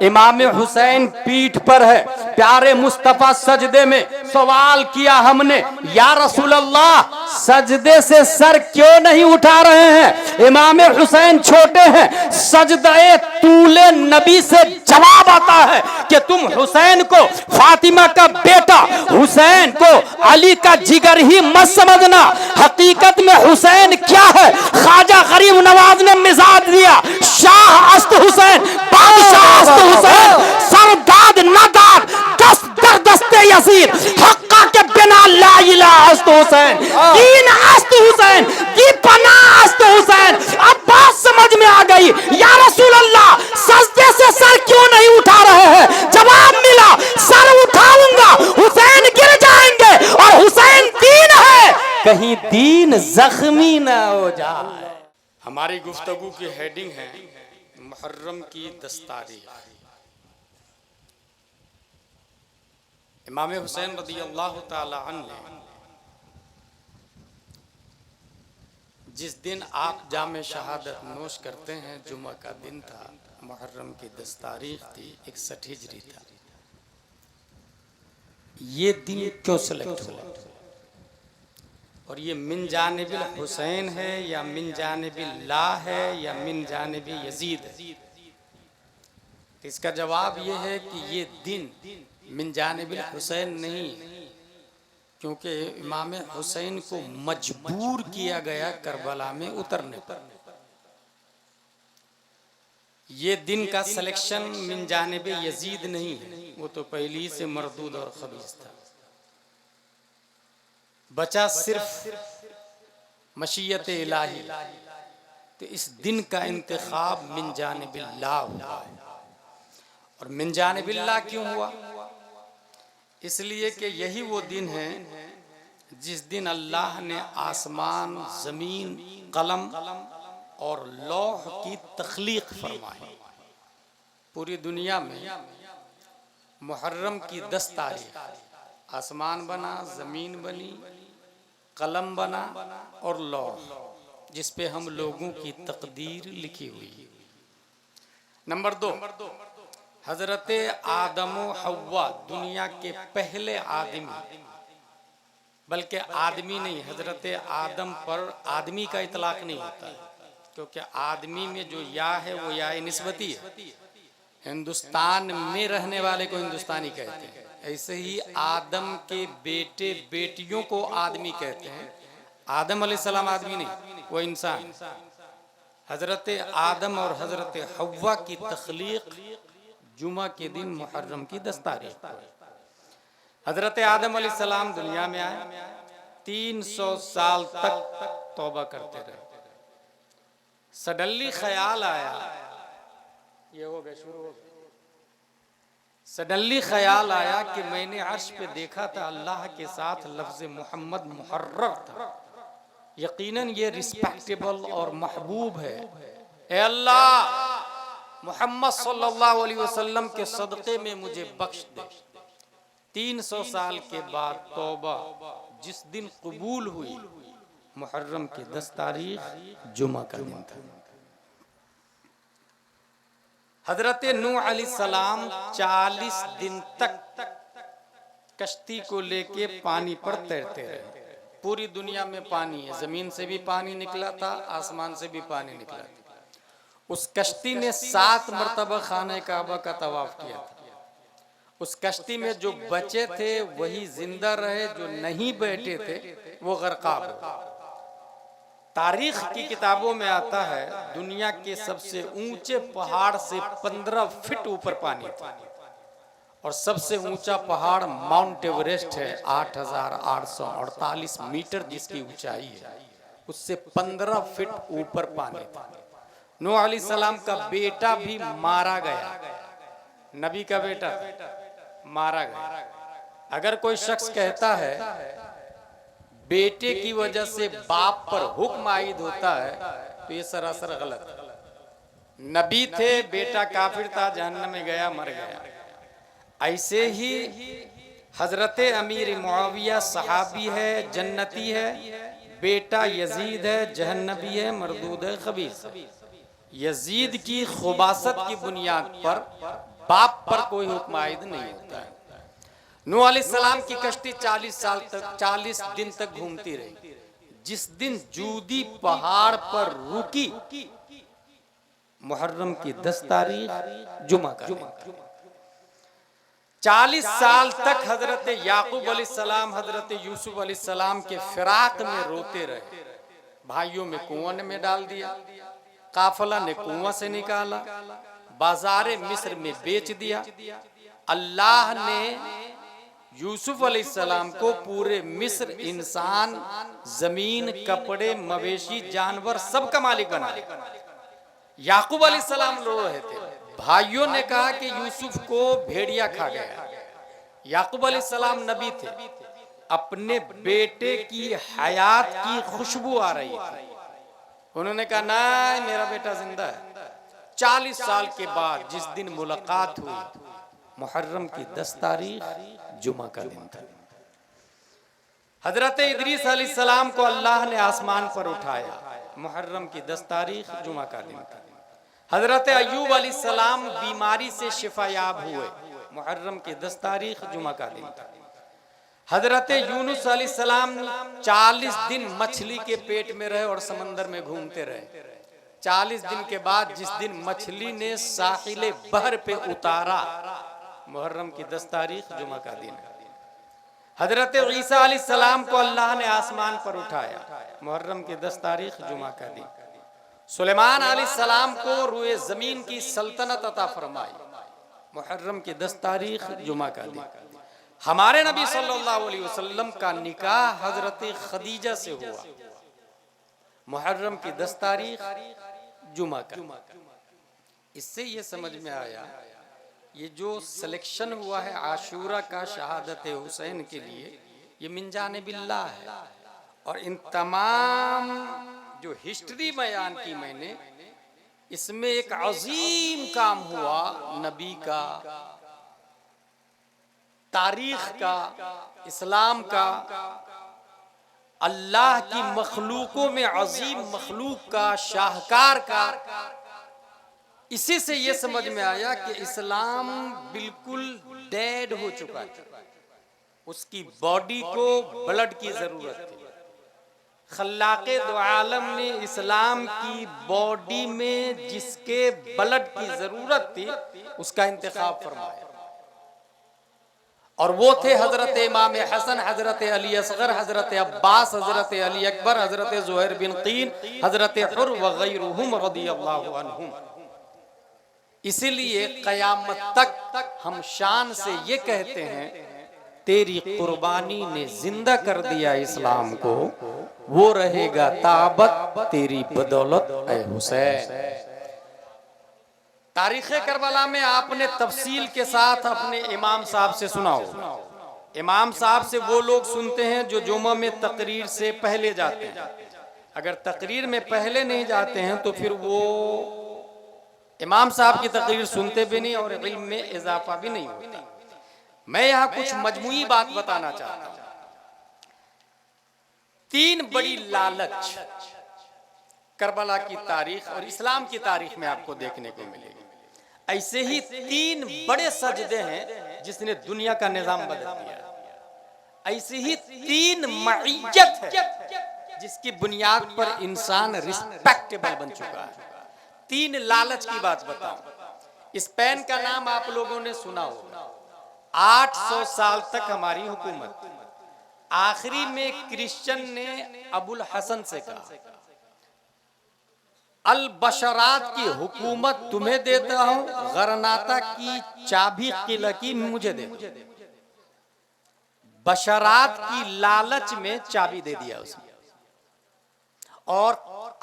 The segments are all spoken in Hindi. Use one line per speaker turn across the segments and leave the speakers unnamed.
इमाम हुसैन पीठ पर है, प्यारे मुस्तफा सजदे में। सवाल किया हमने, या रसूल अल्लाह सजदे से सर क्यों नहीं उठा रहे हैं? इमाम हुसैन छोटे हैं, सजदे तूले नबी से जवाब आता है कि तुम हुसैन को फातिमा का बेटा, हुसैन को अली का जिगर ही मत समझना। हकीकत में हुसैन क्या है? ख्वाजा गरीब नवाज ने मिजाज दिया, शाह अस्त हुसैन, बादशाह अस्त हुसैन, सरदाद नदाद, दस्त दर दस्ते यजीद, हक्का के बिना ला इलाहा अस्त हुसैन, दीन अस्त हुसैन, दीपना अस्त हुसैन। अब बात समझ में आ गई, या रसूल अल्लाह सजदे से सर क्यों नहीं उठा रहे हैं? जवाब मिला, सर उठाऊंगा, हुसैन गिर जाएंगे, और हुसैन दीन है, कहीं दीन जख्मी ना हो जाए। हमारी गुफ्तगू की हेडिंग है मुहर्रम की 10 तारीख। इमाम हुसैन रज़ियल्लाहु ताला अन्हु ने जिस दिन आप जामे शहादत नोश करते हैं, जुमा का दिन था, मुहर्रम की 10 तारीख थी, 61 हिजरी था। ये दिन क्यों सेलेक्ट हुआ? और ये मिन जानिबिल हुसैन है या मिन जानिबिल ला है या मिन जानिबिल यजीद है? इसका जवाब ये है कि ये दिन मिन जानिबिल हुसैन नहीं, क्योंकि इमाम हुसैन को मजबूर किया गया करबला में उतरने पर। ये दिन का सिलेक्शन मिन जानिबिल यजीद नहीं है, वो तो पहले ही से मरदूद और खबीस था। बचा सिर्फ मशीयत इलाही, तो इस दिन का इंतखाब मिन जानिबिल्लाह हुआ। और मिन जानिबिल्लाह क्यों हुआ? इसलिए कि यही वो दिन है जिस दिन अल्लाह ने आसमान, जमीन, कलम और लौह की तख्लीक फरमाई। पूरी दुनिया में मुहर्रम की 10 तारीख आसमान बना, जमीन बनी, कलम बना और लौह, जिस पे हम लोगों की तकदीर लिखी हुई। नंबर 2, हजरत आदम व हव्वा दुनिया के पहले आदमी, बल्कि आदमी नहीं, हजरत आदम पर आदमी का इतलाक नहीं होता, क्योंकि आदमी में जो या है वो या निस्बती है। हिंदुस्तान में रहने वाले को हिंदुस्तानी कहते हैं, ऐसे ही आदम के बेटे बेटियों को आदमी कहते हैं। आदम अलैहिस्सलाम आदमी नहीं, वो इंसान। हजरत आदम और हजरत हव्वा की तख्लीक जुमा के दिन मुहर्रम की 10 तारीख। हजरत आदम अलैहिस्सलाम दुनिया में आए, 300 साल तक तौबा करते रहे। सडनली ख्याल आया, ये हो गया, शुरू हो गया। सडनली ख्याल आया कि मैंने अर्श पे देखा था अल्लाह के साथ लफ्ज मोहम्मद मुहर्रर था, यकीनन ये रिस्पेक्टेबल और महबूब है। ए अल्लाह, मोहम्मद सल्लल्लाहु अलैहि वसल्लम के सदक़े में मुझे बख्श दे। 300 साल के बाद तौबा जिस दिन कबूल हुई, मुहर्रम की 10 तारीख जुमा का दिन था। हजरत नूह अलैहिस्सलाम 40 दिन तक कश्ती को लेके पानी पर तैरते रहे। पूरी दुनिया में पानी है, जमीन से भी पानी निकला था, आसमान से भी पानी निकला था। उस कश्ती ने 7 मरतबा खाने काबा का तवाफ किया था। उस कश्ती में जो बचे थे वही जिंदा रहे, जो नहीं बैठे थे वो गर्काब हो। तारीख की किताबों में आता है दुनिया के सबसे ऊंचे पहाड़ से 15 फीट ऊपर पानी था, और सबसे ऊंचा पहाड़ माउंट एवरेस्ट है, 8,848 मीटर जिसकी ऊंचाई है, उससे 15 फीट ऊपर पानी था। नूह अलैहिस्सलाम का बेटा भी मारा गया, नबी का बेटा मारा गया। अगर कोई शख्स कहता है बेटे की वजह से बाप पर हुक्म आयद होता है, तो ये सरासर गलत है। नबी थे, बेटा काफिर था, जहन्नम में गया, मर गया। ऐसे ही हजरत अमीर मुआविया सहाबी है, जन्नती है, बेटा यजीद है, जहन्नबी है, मरदूद है, खबीस। यजीद की खुबासत की बुनियाद पर बाप पर कोई हुक्म आयद नहीं होता है। नूह अलैहिस्सलाम की कश्ती 40 दिन तक घूमती रही। जिस दिन जूदी पहाड़ पर रुकी, मुहर्रम की 10 तारीख जुमा का दिन था। 40 साल तक हजरत याकूब अलैहिस्सलाम हजरत यूसुफ अलैहिस्सलाम के फिराक में रोते रहे। भाइयों में कुआं में डाल दिया, काफला ने कुआं से निकाला, बाजारे मिस्र में बेच दिया। अल्लाह ने यूसुफ अलैहिस्सलाम को पूरे मिस्र, इंसान, जमीन, कपड़े, मवेशी, जानवर सब का मालिक बना दिया। याकूब अलैहिस्सलाम रो रहे थे। भाइयों ने कहा कि यूसुफ को भेड़िया खा गया। याकूब अलैहिस्सलाम नबी थे, अपने बेटे की हयात की खुशबू आ रही थी। उन्होंने कहा ना, मेरा बेटा जिंदा है। 40 साल के बाद जिस दिन मुलाकात हुई, मुहर्रम की 10 तारीख जुमा का दिन था। हजरत इदरीस अलैहिस्सलाम को अल्लाह ने आसमान पर उठाया, मुहर्रम की 10 तारीख जुमा का दिन था। हजरत अय्यूब अलैहिस्सलाम बीमारी से शिफायाब हुए, मुहर्रम की 10 तारीख जुमा का दिन था। हजरत यूनुस अलैहिस्सलाम 40 दिन मछली के पेट में रहे और समंदर में घूमते रहे। 40 दिन के बाद जिस दिन मछली ने साहिल बहर पे उतारा, मुहर्रम की 10 तारीख जुमा का दिन है। हजरत ईसा अलैहिस्सलाम को अल्लाह ने आसमान पर उठाया, मुहर्रम की 10 तारीख जुमा का दिन। सुलेमान अलैहिस्सलाम को रूए जमीन की सल्तनत अता फरमाई, मुहर्रम की 10 तारीख जुमा का दिन। हमारे नबी सल्लल्लाहु अलैहि वसल्लम का निकाह हजरत खदीजा से हुआ, मुहर्रम की 10 तारीख जुमा का। इससे ये समझ में आया, ये जो सिलेक्शन हुआ है आशूरा का शहादत हुसैन के लिए, ये मिन जानिबिल्लाह है। और इन तमाम जो हिस्ट्री बयान की मैंने, इसमें एक अजीम काम हुआ नबी का, तारीख का, इस्लाम का, अल्लाह की मखलूकों में अजीम मखलूक का, शाहकार का। इसी से ये समझ में आया कि इस्लाम बिल्कुल डेड हो चुका था, उसकी बॉडी को ब्लड की जरूरत थी। खल्लाके दो आलम ने इस्लाम की बॉडी में जिसके ब्लड की जरूरत थी, उसका इंतखाब फरमाया। और वो थे हजरत इमाम हसन, हजरत अली असगर, हजरत अब्बास, हजरत अली अकबर, हजरत ज़ुहैर बिन क़ीन, हजरत हुर व गैरुहुम रदियल्लाहु अन्हुम। इसीलिए क़यामत तक हम शान से ये कहते हैं, तेरी कुर्बानी ने जिंदा कर दिया इस्लाम को, वो रहेगा ताबत तेरी बदौलत ऐ हुसैन। तारीख़ करबला में आपने तफसील के साथ अपने इमाम साहब से सुनाओ। इमाम साहब से वो लोग सुनते हैं जो जुमा में तकरीर से पहले जाते हैं। अगर तकरीर में पहले नहीं जाते हैं तो फिर वो इमाम साहब की तकरीर सुनते भी नहीं और इल्म में इजाफा भी नहीं होता। मैं यहाँ कुछ मजमूई बात बताना चाहता हूँ। 3 बड़ी लालच करबला की तारीख और इस्लाम की तारीख में आपको देखने को मिलेगी। ऐसे ही 3 बड़े सजदे हैं जिसने दुनिया का निजाम बदल दिया। ऐसे ही 3 मईयत है जिसकी बुनियाद पर इंसान रिस्पेक्टेबल बन चुका है। 3 लालच की बात बताऊं। स्पेन का नाम आप लोगों ने सुना होगा। 800 साल तक हमारी हुकूमत, आखिरी में क्रिश्चियन ने अबुल हसन से कहा, अल बशरात की हुकूमत तुम्हें देता हूं, गरनाता की चाबी किला की मुझे दे दो। बशरात की लालच में चाबी दे दिया उसने। और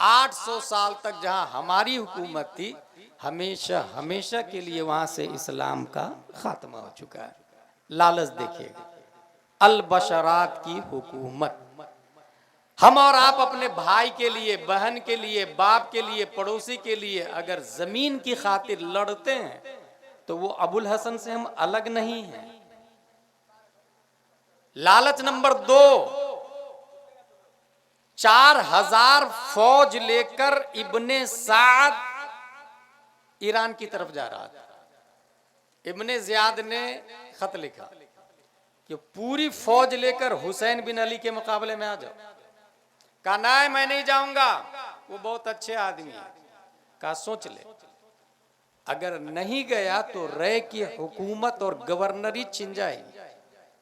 800 साल तक जहां हमारी हुकूमत थी, हमेशा हमेशा के लिए वहां से इस्लाम का खात्मा हो चुका है। लालच देखिएगा, अल बशरात की हुकूमत। हम और आप अपने भाई के लिए, बहन के लिए, बाप के लिए, पड़ोसी के लिए अगर जमीन की खातिर लड़ते हैं तो वो अबुल हसन से हम अलग नहीं हैं। लालच नंबर 2, 4000 फौज लेकर इब्ने साद ईरान की तरफ जा रहा था। इब्ने ज़ियाद ने खत लिखा कि पूरी फौज लेकर हुसैन बिन अली के मुकाबले में आ जाओ। कहा ना मैं नहीं जाऊंगा, वो बहुत अच्छे आदमी है। कहा सोच ले, अगर नहीं गया तो रे की हुकूमत और गवर्नरी छिन जाएगी,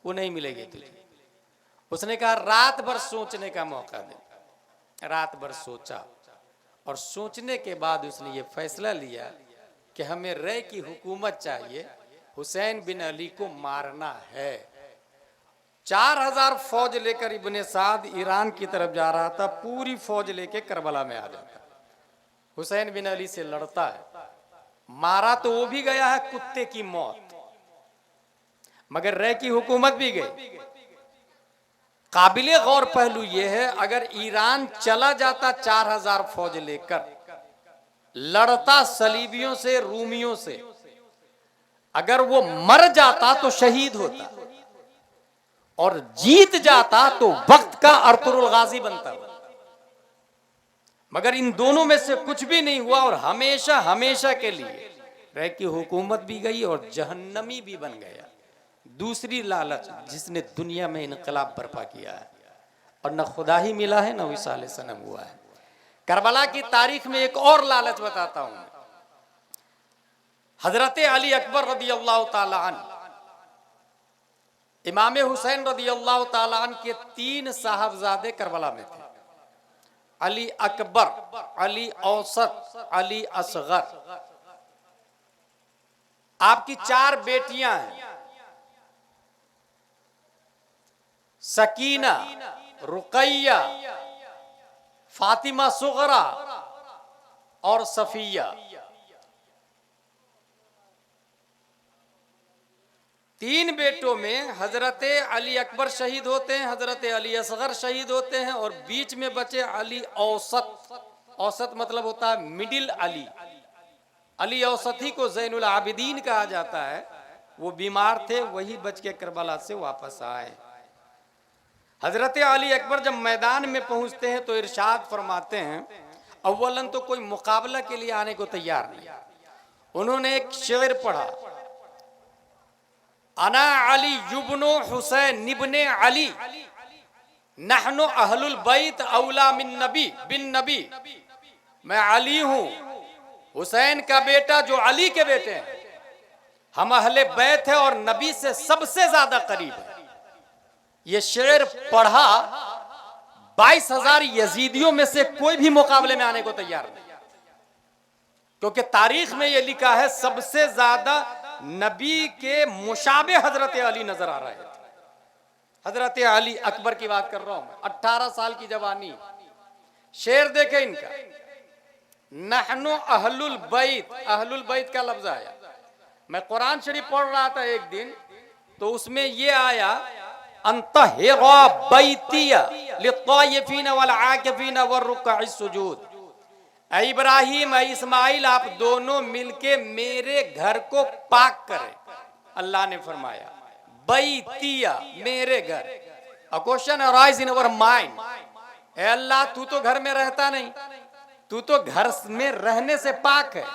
वो नहीं मिलेगी तुझे। उसने कहा रात भर सोचने का मौका दे। रात भर सोचा और सोचने के बाद उसने ये फैसला लिया कि हमें रे की हुकूमत चाहिए, हुसैन बिन अली को मारना है। 4000 फौज लेकर इब्ने साद ईरान की तरफ जा रहा था। पूरी फौज लेकर करबला में आ जाता, हुसैन बिन अली से लड़ता है। मारा तो वो भी गया है कुत्ते की मौत, मगर रे की हुकूमत भी गई। काबिले गौर पहलू यह है, अगर ईरान चला जाता 4000 फौज लेकर, लड़ता सलीबियों से, रूमियों से, अगर वो मर जाता तो शहीद होता, और जीत जाता तो वक्त का अर्तुरुल गाजी बनता। मगर इन दोनों में से कुछ भी नहीं हुआ और हमेशा हमेशा के लिए रे की हुकूमत भी गई और जहन्नमी भी बन गया। दूसरी लालच जिसने दुनिया में इनकलाब बर्पा किया है, और न खुदा ही मिला है न विसाल सनम हुआ है। करबला की तारीख में एक और लालच बताता हूं। हजरत अली अकबर रदी अल्लाह ताला अन्हु, इमाम हुसैन रदी अल्लाह ताला अन्हु के 3 साहबजादे करबला में थे। अली अकबर, अली औसत, अली असगर। आपकी 4 बेटियां हैं, सकीना, रुकैया, फातिमा सुगरा और सफिया। 3 बेटों में हजरत अली अकबर शहीद होते हैं, हजरत अली असगर शहीद होते हैं, और बीच में बचे अली औसत। औसत मतलब होता है मिडिल अली। अली औसत ही को ज़ैनुल आबिदीन कहा जाता है। वो बीमार थे, वही बच के करबला से वापस आए। हजरत अली अकबर जब मैदान में पहुंचते हैं तो इरशाद फरमाते हैं, अव्वलन तो कोई मुकाबला के लिए आने को तैयार नहीं। उन्होंने एक शेर पढ़ा, अना अली युब्नो हुसैन इब्ने अली नहनु अहलुल बैत औला मिन नबी बिन नबी। मैं अली हूं, हुसैन का बेटा जो अली के बेटे हैं, हम अहले बैत है और नबी से सबसे ज्यादा करीब है। ये शेर पढ़ा, 22,000 यजीदियों में से कोई भी मुकाबले में आने को तैयार नहीं, क्योंकि तारीख में यह लिखा है सबसे ज्यादा नबी के मुशाबे हजरत अली नजर आ रहे थे। हजरत अली अकबर की बात कर रहा हूं मैं, 18 साल की जवानी। शेर देखे इनका, नहनु अहलुल बैत। अहलुल बैत का लफ्ज आया। मैं कुरान शरीफ पढ़ रहा था एक दिन, तो उसमें यह आया, अंतहिरा बैतिया लित्तायफीन वल आकिफीन वरुक्काइस सुजूद। ऐ इब्राहिम, ऐ इस्माइल, आप दोनों मिलके मेरे घर को पाक करें। अल्लाह ने फरमाया बैतिया, मेरे घर। A question arise in our mind, ए अल्लाह तू तो घर में रहता नहीं, तू तो घर में रहने से पाक है,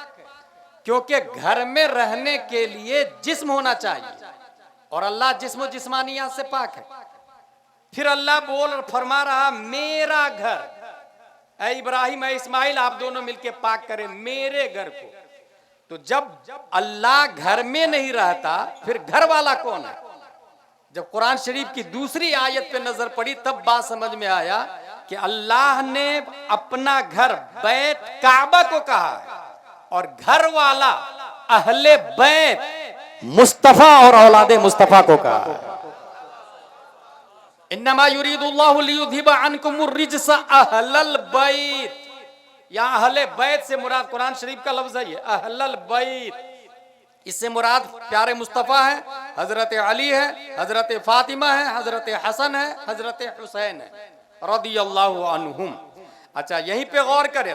क्योंकि घर में रहने के लिए जिस्म होना चाहिए, और अल्लाह जिस्म जिस्मानियत से पाक है। फिर अल्लाह बोल फरमा रहा मेरा घर, ऐ इब्राहिम ऐ इस्माइल, आप दोनों मिलके पाक करें मेरे घर को। तो जब अल्लाह घर में नहीं रहता, फिर घर वाला कौन है? जब कुरान शरीफ की दूसरी आयत पे नजर पड़ी, तब बात समझ में आया कि अल्लाह ने अपना घर बैत काबा को कहा है, और घर वाला अहले बैत मुस्तफा और औलादे मुस्तफा को कहा है। इन्नमा युरीदुल्लाहु लियुज़हिबा अन्कुमुर रिज्सा अहलल बैत। यहाँ अहले बैत से मुराद कुरान शरीफ का लफ्ज है, अहलल बैत। इससे मुराद प्यारे मुस्तफा है, हजरत अली है, हजरत फातिमा है, हजरत हसन है, हजरत हुसैन है रदियल्लाहु अन्हुम। अच्छा, यहीं पे गौर करें,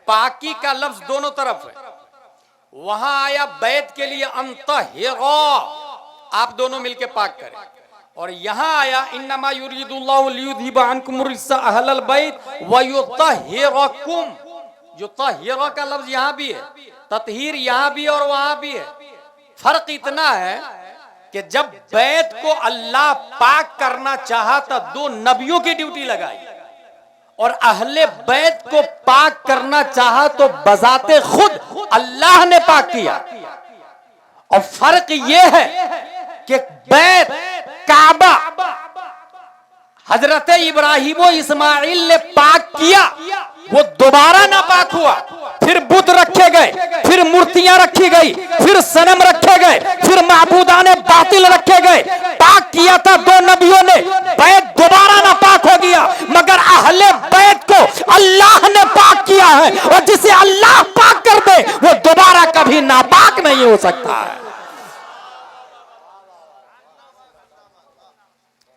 पाकी का लफ्ज दोनों तरफ है। वहां आया बैत के लिए अंतहिरा, आप दोनों मिलके पाक करें, और यहां आया इन्नमा युरीदुल्लाहु लियुज़हिबा अन्कुमुर रिज्सा अहलल बैत व युत्तहिरकुम। जो तहिरा का लफ्ज यहां भी है, ततहीर यहां भी और वहां भी है। फर्क इतना है कि जब बैत को अल्लाह पाक करना चाहा तो 2 नबियों की ड्यूटी लगाई, और अहले बैत को पाक करना चाहा तो बजाते खुद अल्लाह ने पाक किया। और फर्क यह है कि बैत काबा हजरत इब्राहिम और इस्माइल ने पाक किया, वो दोबारा ना पाक हुआ। फिर बुत रखे गए, फिर मूर्तियां रखी गई, फिर सनम रखे गए, फिर माबूदाने बातिल रखे गए। पाक किया था 2 नबियों ने, बैत दोबारा ना पाक हो गया। मगर अहले बैत को अल्लाह ने पाक किया है, और जिसे अल्लाह पाक कर दे वो दोबारा कभी नापाक नहीं हो सकता है।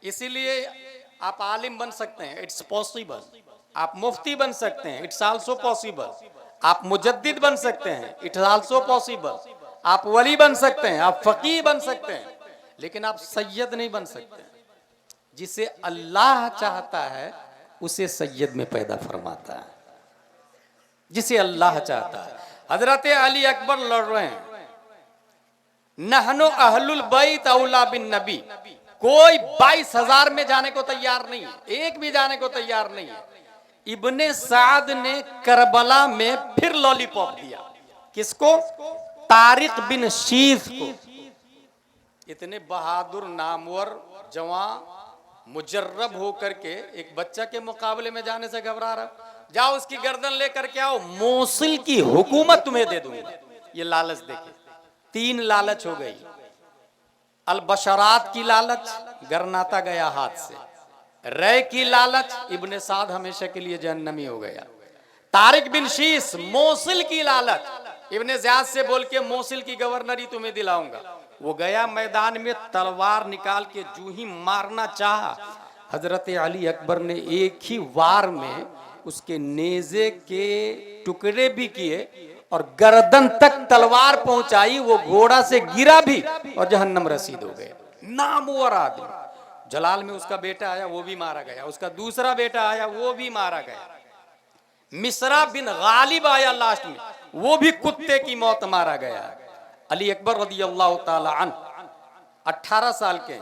इसीलिए आप आलिम बन सकते हैं, इट्स पॉसिबल। आप मुफ्ती बन सकते हैं, इट्स आल्सो पॉसिबल। आप मुजद्दिद बन सकते हैं, इट्स आल्सो पॉसिबल। आप वली बन सकते हैं, आप फकीह बन सकते हैं, लेकिन आप सैयद नहीं बन सकते। जिसे अल्लाह चाहता है उसे सैयद में पैदा फरमाता है, जिसे अल्लाह चाहता है। हजरत अली अकबर लड़ रहे हैं, नहनो अहलुल बैत औला बिन नबी। कोई 22,000 में जाने को तैयार नहीं है, एक भी जाने को तैयार नहीं है। इब्ने साद ने करबला में फिर लॉलीपॉप दिया। किसको? तारिक बिन शीफ को। इतने बहादुर, नामवर, जवान, मुजर्रब होकर के एक बच्चा के मुकाबले में जाने से घबरा रहा। जाओ उसकी गर्दन लेकर के आओ, मोसिल की हुकूमत तुम्हें दे दूंगा। ये लालच देखे, 3 लालच हो गई। अल-बशरात की लालच, गरनाता गया हाथ से। रय की लालच, इब्ने साद हमेशा के लिए जहन्नमी हो गया। तारिक बिन शीस, मोसिल की लालच, इब्ने ज़ियाद से बोल के मोसिल की गवर्नरी तुम्हें दिलाऊंगा। वो गया मैदान में, तलवार निकाल के जूं ही मारना चाहा, हजरत अली अकबर ने एक ही वार में उसके नेज़े के टुकड़े भी किए और गर्दन तक तलवार पहुंचाई। वो घोड़ा से गिरा भी और जहन्नम रसीद हो गए। नामवर आदमी। जलाल में उसका बेटा आया, वो भी मारा गया। उसका दूसरा बेटा आया, वो भी मारा गया। मिसरा बिन गालिब आया लास्ट में, वो भी कुत्ते की मौत मारा गया। अली अकबर रज़ियल्लाहु ताला अन्हु 18 साल के,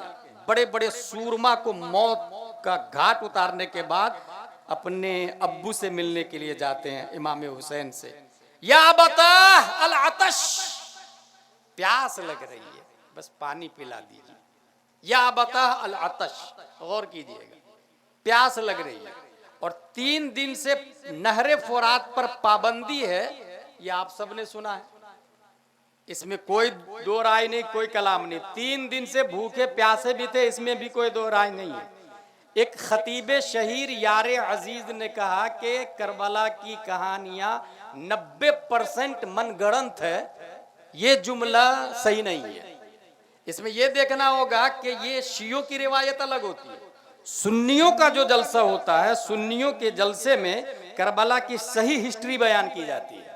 बड़े बड़े सूरमा को मौत का घाट उतारने के बाद अपने अब्बू से मिलने के लिए जाते हैं, इमाम हुसैन से। या बता अल अतश, प्यास लग रही है, बस पानी पिला दीजिए। या बता अल अतश, गौर कीजिएगा, प्यास लग रही है। और 3 दिन से नहरे फुरात पर पाबंदी है, ये आप सबने सुना है, इसमें कोई दो राय नहीं, कोई कलाम नहीं। 3 दिन से भूखे प्यासे भी थे, इसमें भी कोई दो राय नहीं है। एक खतीबे शहीर यारे अजीज ने कहा कि करबला की कहानियां 90% मनगढ़ंत है। ये जुमला सही नहीं है। इसमें यह देखना होगा कि ये शियों की रिवायत अलग होती है, सुन्नियों का जो जलसा होता है, सुन्नियों के जलसे में करबला की सही हिस्ट्री बयान की जाती है।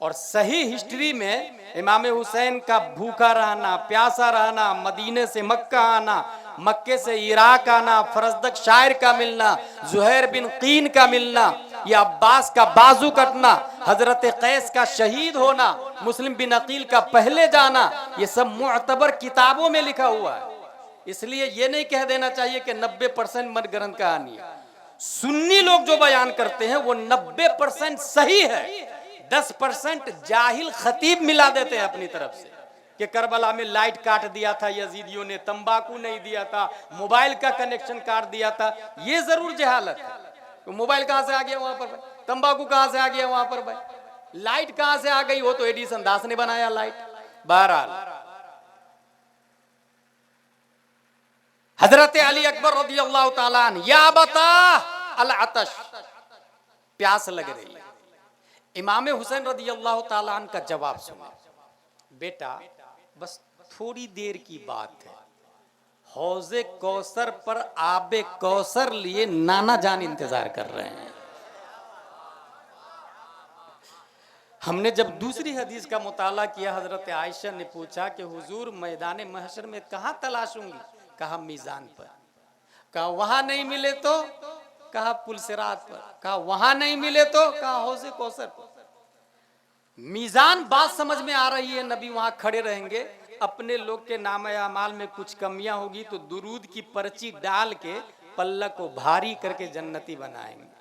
और सही हिस्ट्री में इमाम हुसैन का भूखा रहना, प्यासा रहना, मदीने से मक्का आना, मक्के से इराक आना, फरजदक शायर का मिलना, जुहैर बिन कीन का मिलना, या अब्बास का बाजू कटना, हजरत कैस का शहीद होना, मुस्लिम बिन अकील का पहले जाना, ये सब मुअतबर किताबों में लिखा हुआ है। इसलिए ये नहीं कह देना चाहिए कि 90% मनगढ़ंत कहानी है। सुन्नी लोग जो बयान करते हैं वो 90% सही है, 10% जाहिल खतीब मिला देते हैं अपनी तरफ से कि करबला में लाइट काट दिया था यजीदियों ने, तंबाकू नहीं दिया था, मोबाइल का कनेक्शन काट दिया था। ये जरूर जहालत है। तो मोबाइल कहां से आ गया वहां पर, तंबाकू कहां से आ गया वहां पर, भाई लाइट कहां से आ गई? वो तो एडिसन दास ने बनाया लाइट। बहरहाल हजरत अली अकबर रज़ियल्लाहु ताला अन्हु, या बता अल अतश, प्यास लग रही है। इमाम हुसैन रज़ियल्लाहु ताला अन्हु का जवाब सुना, बेटा बस थोड़ी देर की बात है, हौज़े कौसर पर आबे कौसर लिए नाना जान इंतजार कर रहे हैं। हमने जब दूसरी हदीस का मुताला किया, हजरत आयशा ने पूछा कि हुजूर मैदान महशर में कहां तलाशूंगी? कहा मीजान पर। कहा वहां नहीं मिले तो? कहा पुलसिरात पर। कहा वहां नहीं मिले तो? कहा हौज़े कौसर पर। मीजान बात समझ में आ रही है, नबी वहां खड़े रहेंगे, अपने लोग के नाम अमाल में कुछ कमियां होगी तो दुरूद की पर्ची डाल के पल्ला को भारी करके जन्नती बनाएंगे।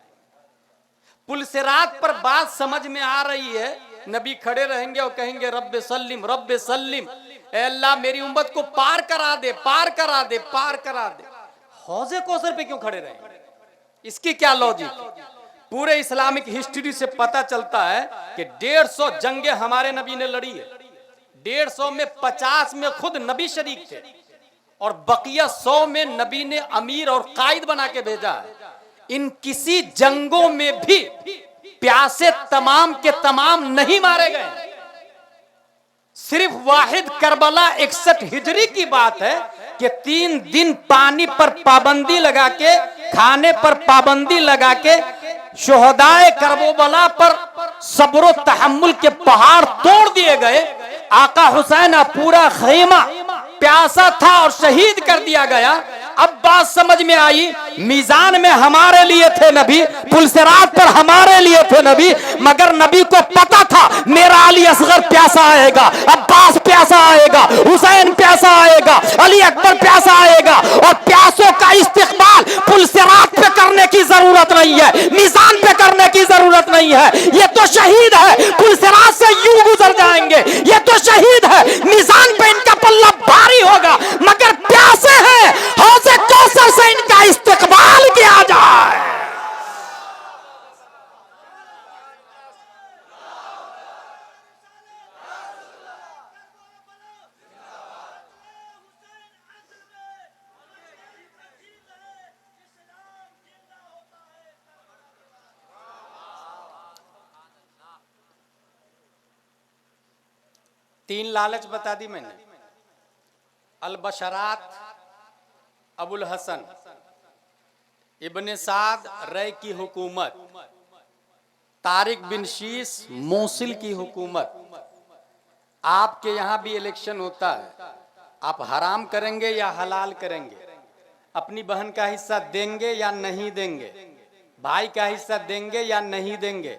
पुलसिरात पर बात समझ में आ रही है, नबी खड़े रहेंगे और कहेंगे रब्बे सल्लिम रब्बे सल्लिम, ए अल्लाह मेरी उम्मत को पार करा दे, पार करा दे, पार करा दे। हौजे कौसर पे क्यों खड़े रहेंगे? इसकी क्या लॉजिक? पूरे इस्लामिक हिस्ट्री से पता चलता है कि 150 जंगे हमारे नबी ने लड़ी है। 150 में 50 में खुद नबी शरीक थे और बकिया 100 में नबी ने अमीर और कायद बना के भेजा है। इन किसी जंगों में भी प्यासे तमाम के तमाम नहीं मारे गए। सिर्फ वाहिद करबला 61 हिजरी की बात है कि 3 दिन पानी पर पाबंदी लगा के, खाने पर पाबंदी लगा के, शुहदाए करबला पर सब्र तहम्मुल के पहाड़ तोड़ दिए गए। आका हुसैन पूरा खैमा प्यासा था और शहीद कर दिया गया। अब बात समझ में आई, मीजान में हमारे लिए थे नबी, पुलसिरात पर हमारे लिए थे नबी, मगर नबी को पता था मेरा अली असगर प्यासा आएगा, अब्बास प्यासा आएगा, हुसैन प्यासा आएगा, अली अकबर प्यासा आएगा। और प्यासों का इस्तेमाल पुलसिरात पे करने की जरूरत नहीं है, मीजान पे करने की जरूरत नहीं है। ये तो शहीद है, पुलसिरात से यूं गुजर जाएंगे। ये तो शहीद है, मीजान पे इनका पल्ला भारी होगा, मगर प्यासे हैं, हौजे कौसर से इनका इस्तेमाल किया जाए। तीन लालच बता दी मैंने। अल बशरात अबुल हसन इब्ने साद रै की हुकूमत, तारिक बिन शीस मोसिल की हुकूमत। आपके यहां भी इलेक्शन होता है, आप हराम करेंगे या हलाल करेंगे? अपनी बहन का हिस्सा देंगे या नहीं देंगे? भाई का हिस्सा देंगे या नहीं देंगे?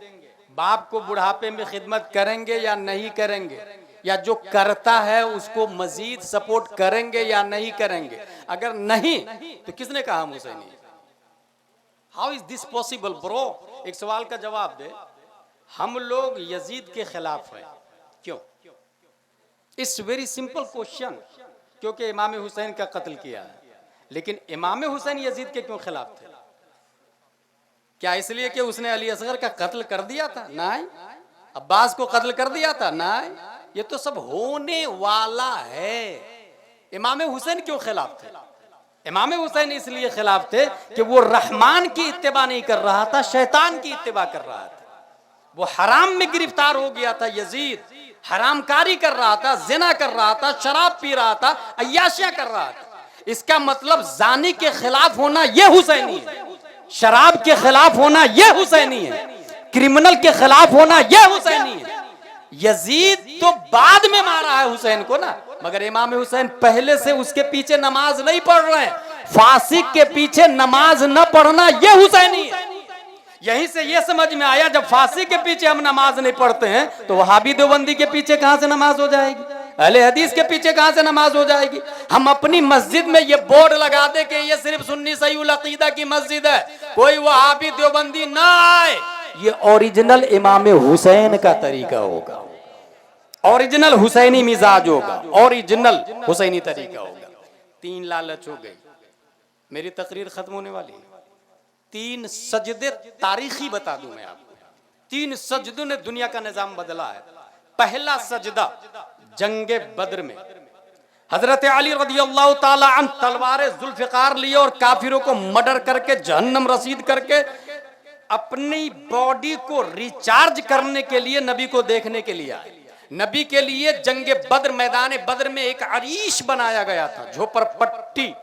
बाप को बुढ़ापे में खिदमत करेंगे या नहीं करेंगे? या जो करता है उसको मजीद सपोर्ट करेंगे या नहीं करेंगे? अगर नहीं तो किसने कहा हम Hussaini? How is this possible bro? एक सवाल का जवाब दे। हम लोग यजीद के खिलाफ हैं, क्यों? It's very simple question. क्योंकि इमाम हुसैन का कत्ल किया है। लेकिन इमाम हुसैन यजीद के क्यों खिलाफ थे? क्या इसलिए कि उसने अली असगर का कत्ल कर दिया था? नहीं। अब्बास को कत्ल कर दिया था? नहीं। ये तो सब होने वाला है। इमाम हुसैन क्यों खिलाफ थे? इमाम हुसैन इसलिए खिलाफ थे कि वो रहमान की इत्तिबा नहीं कर रहा था, शैतान की इत्तिबा कर रहा था। वो हराम में गिरफ्तार हो गया था। यजीद हरामकारी कर रहा था, जिना कर रहा था, शराब पी रहा था, अय्याशियां कर रहा था। इसका मतलब जानी के खिलाफ होना यह हुसैनी है, शराब के खिलाफ होना यह हुसैनी है, क्रिमिनल के खिलाफ होना यह हुसैनी है। यजीद तो बाद में मारा है हुसैन को ना, मगर इमाम हुसैन पहले से उसके पीछे नमाज नहीं पढ़ रहे हैं। फासिक के पीछे नमाज न पढ़ना यह हुसैनी है। यहीं से यह समझ में आया, जब फासिक के पीछे हम नमाज नहीं पढ़ते हैं तो वहाबी देवबंदी के पीछे कहां से नमाज हो जाएगी? अहले हदीस के पीछे कहां से नमाज हो जाएगी? हम अपनी मस्जिद में ये बोर्ड लगा दे कि ये सिर्फ सुन्नी सहीउल अकीदा की मस्जिद है, कोई वहाबी देवबंदी ना आए। ये ओरिजिनल इमाम हुसैन का तरीका होगा, ओरिजिनल हुसैनी मिजाज होगा, ओरिजिनल हुसैनी तरीका होगा। तीन लालच हो गई। मेरी तकरीर खत्म होने वाली है। 3 सजदे तारीखी बता दूं मैं आपको। 3 सजदों ने दुनिया का निजाम बदला है। पहला सजदा जंगे बद्र में हजरत अली रदियल्लाहु ताला अन्हु तलवार जुल्फिकार लिए और काफिरों को मर्डर करके जहन्नम रसीद करके अपनी बॉडी को रिचार्ज करने के लिए नबी को देखने के लिए आए। नबी के लिए जंगे बद्र, मैदान बद्र में एक अरीश बनाया गया था, झोपड़पट्टी।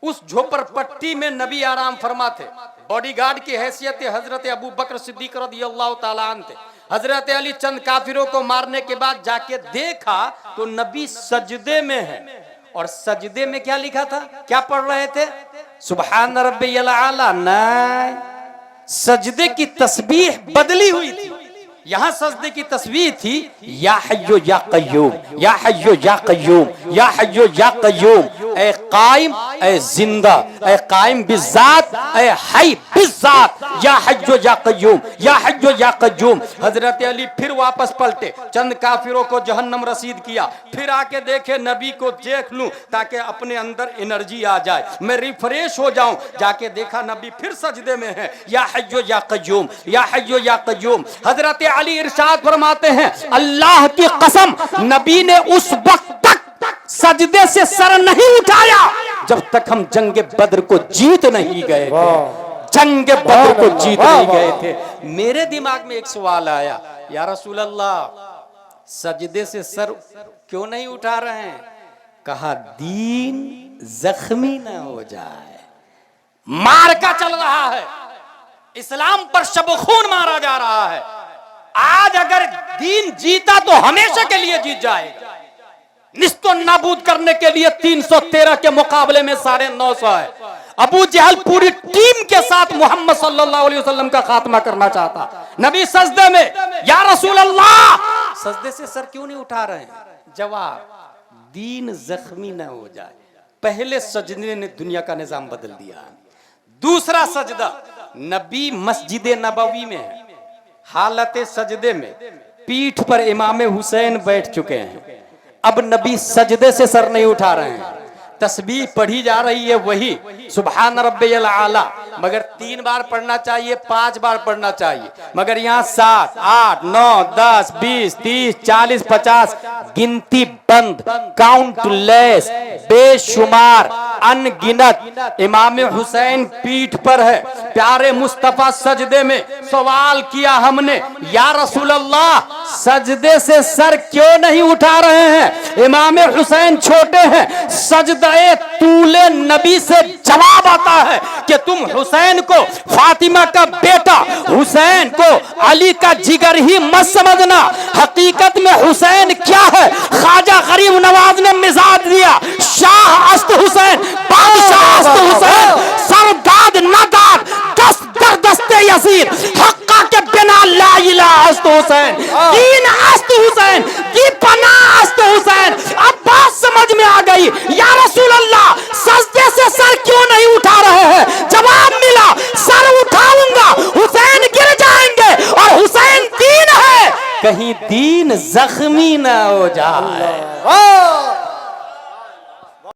उस झोपड़पट्टी में नबी आराम फरमा थे। बॉडीगार्ड की हैसियत हजरत अबू बकर सिद्दीक रदियल्लाहु ताला अन्हु थे। हजरत अली चंद काफिरों को मारने के बाद जाके देखा तो नबी सजदे में है। और सजदे में क्या लिखा था? क्या पढ़ रहे थे? सुबहान रब्बियल आला। नहीं, सजदे की तस्बीह बदली हुई थी। यहां सजदे की तस्वीर थी, या हय्यो या कय्यूम, या हय्यो या कय्यूम, या हय्यो या कय्यूम, ए कायम ए जिंदा, ए कायम बिज़ात, ए हय बिज़ात, या हय्यो या कय्यूम, या हय्यो या कय्यूम। हजरत अली फिर वापस पलटे, चंद काफिरों को जहन्नम रसीद किया, फिर आके देखे नबी को देख लूं ताकि अपने अंदर एनर्जी आ जाए, मैं रिफ्रेश हो जाऊं। जाके देखा नबी फिर सजदे में है, या हय्यो या कय्यूम, या हय्यो या कय्यूम। हजरत अली इरशाद फरमाते हैं, अल्लाह की कसम, नबी ने उस वक्त तक सजदे से सर नहीं उठाया जब तक हम जंग बद्र को जीत नहीं गए थे। जंग बद्र को जीत नहीं गए थे। मेरे दिमाग में एक सवाल आया, या रसूल अल्लाह, सजदे से सर क्यों नहीं उठा रहे हैं? कहा, दीन जख्मी ना हो जाए, मारका चल रहा है, इस्लाम पर शब-ओ-खून मारा जा रहा है। आज अगर दीन जीता तो हमेशा के लिए जीत जाएगा। निस्तो नाबूद करने के लिए 313 के मुकाबले में 950 है। अबू जहल पूरी टीम के साथ मोहम्मद सल्लल्लाहु अलैहि वसल्लम का खात्मा करना चाहता। नबी सजदे में, या रसूल अल्लाह, सजदे से सर क्यों नहीं उठा रहे हैं? जवाब, दीन जख्मी ना हो जाए। पहले सजदे ने दुनिया का निजाम बदल दिया। दूसरा सजदा, नबी मस्जिद नबवी में है, हालत सजदे में पीठ पर इमाम हुसैन बैठ चुके हैं। अब नबी सजदे से सर नहीं उठा रहे हैं, तस्बीह पढ़ी जा रही है वही सुभान रब्बियल आला, मगर 3 बार पढ़ना चाहिए, 5 बार पढ़ना चाहिए, मगर यहाँ 7, 8, 9, 10, 20, 30, 40, 50 गिनती बंद, काउंटलेस, बेशुमार, अनगिनत। इमाम हुसैन पीठ पर है, प्यारे मुस्तफा सजदे में। सवाल किया हमने, या रसूल अल्लाह, सजदे से सर क्यों नहीं उठा रहे हैं? इमाम हुसैन छोटे हैं। सजदे तूले नबी से जवाब आता है कि तुम हुसैन को फातिमा का बेटा, हुसैन को अली का जिगर ही मत समझना। हकीकत में हुसैन क्या है? ख्वाजा गरीब नवाज ने मिजाज दिया, शाह अस्त हुसैन, बादशाह अस्त हुसैन, सरदाद नदाद, दस्त दर दस्ते यसीर, हक्का के बिना ला इलाहा अस्त हुसैन, दीन अस्त हुसैन, दी पनाह अस्त हुसैन। अब बात समझ में आ गई, या रसूल अल्लाह, सजदे से सर क्यों नहीं उठा रहे हैं? जवाब मिला, सर उठाऊंगा, हुसैन गिर जाएंगे, और हुसैन दीन है, कहीं दीन जख्मी ना हो जाए।